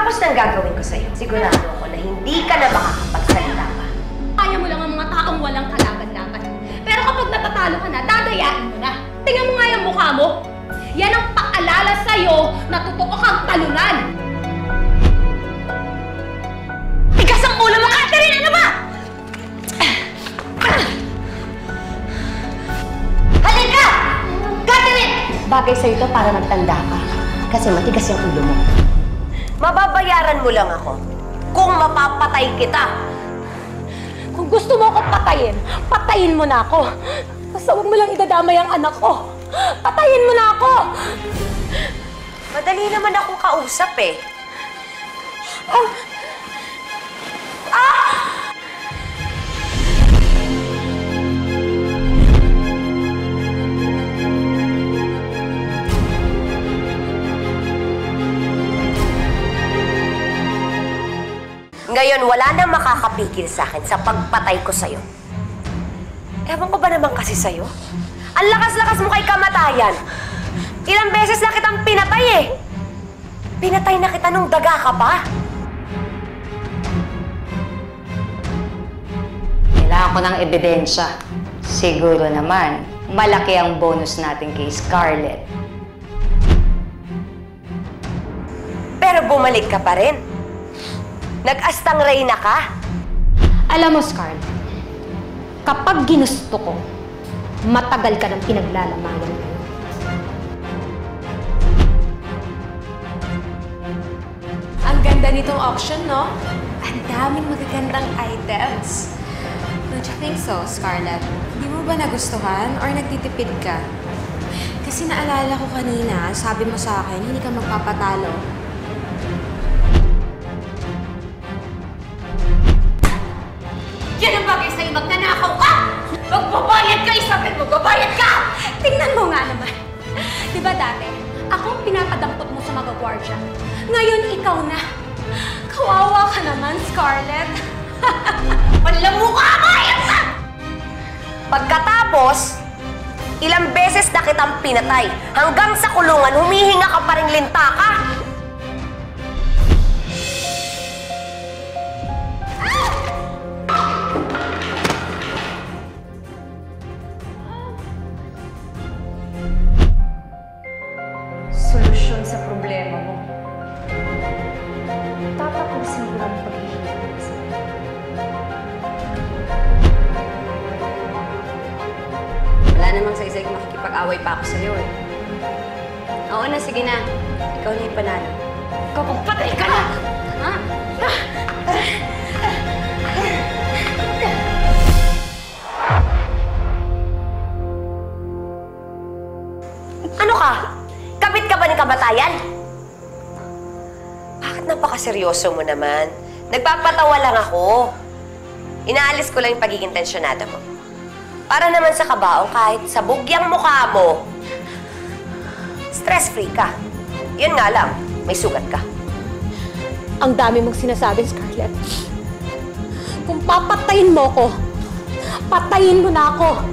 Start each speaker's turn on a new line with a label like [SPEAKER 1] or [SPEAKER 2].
[SPEAKER 1] Pagkatapos ng gagawin ko sa'yo, sigurado ako na hindi ka na makakapagsalita pa.
[SPEAKER 2] Kaya mo lang ang mga taong walang kalaban-laban. Pero kapag natatalo ka na, dadayain mo na. Tingnan mo nga yung mukha mo. Yan ang paalala sa'yo na totoo kang talunan. Tigas ang ulo mo, Catherine! Ano ba?
[SPEAKER 1] Halika! Catherine! Bagay sa'yo ito para magtanda ka. Kasi matigas yung ulo mo. Mababayaran mo lang ako kung mapapatay kita.
[SPEAKER 2] Kung gusto mo akong patayin, patayin mo na ako. Basta huwag mo lang idadamay ang anak ko. Patayin mo na ako!
[SPEAKER 1] Madali naman akong kausap eh. Ngayon, wala nang makakapigil sa akin sa pagpatay ko sa'yo. Ewan ko ba naman kasi sa'yo? Ang lakas-lakas mo kay kamatayan. Ilang beses na kitang pinatay eh. Pinatay na kita nung daga ka pa.
[SPEAKER 3] Kailangan ko ng ebidensya. Siguro naman, malaki ang bonus natin kay Scarlett.
[SPEAKER 1] Pero bumalik ka pa rin. Nag-astang reyna ka.
[SPEAKER 2] Alam mo, Scarlett, kapag ginusto ko, matagal ka ng pinaglalamayan ko.
[SPEAKER 4] Ang ganda nitong auction, no? Ang daming magagandang items. Don't you think so, Scarlett? Hindi mo ba nagustuhan or nagtitipid ka? Kasi naalala ko kanina, sabi mo sa akin, hindi ka magpapatalo.
[SPEAKER 2] Yan ang bagay sa'yo, magnanakaw ka! Magbabayad ka, Isabel! Magbabayad ka! Tingnan mo nga naman. Di ba dati, akong pinapadampot mo sa mga gwardiya. Ngayon, ikaw na. Kawawa ka naman, Scarlett. Panlamukha mo! Ayan ka!
[SPEAKER 1] Pagkatapos, ilang beses na kitang pinatay. Hanggang sa kulungan, humihinga ka pa rin linta ka.
[SPEAKER 3] Solusyon sa problema mo. Tatapusin ko ang paghihirap sa'yo.
[SPEAKER 5] Wala namang sa-isay kung makikipag-away pa ako sa'yo eh. Oo na, sige na. Ikaw na yung panalo.
[SPEAKER 2] Ikaw, magpatay ka na!
[SPEAKER 5] Ha?
[SPEAKER 1] Ano ka? Kapit ka ba ng kamatayan? Bakit napakaseryoso mo naman? Nagpapatawa lang ako. Inaalis ko lang yung pagiging tensyonado mo. Para naman sa kabaong kahit sa bugyang mukha mo, stress-free ka. Yun nga lang, may sugat ka.
[SPEAKER 2] Ang dami mong sinasabi, Scarlett. Kung papatayin mo ko, patayin mo na ako.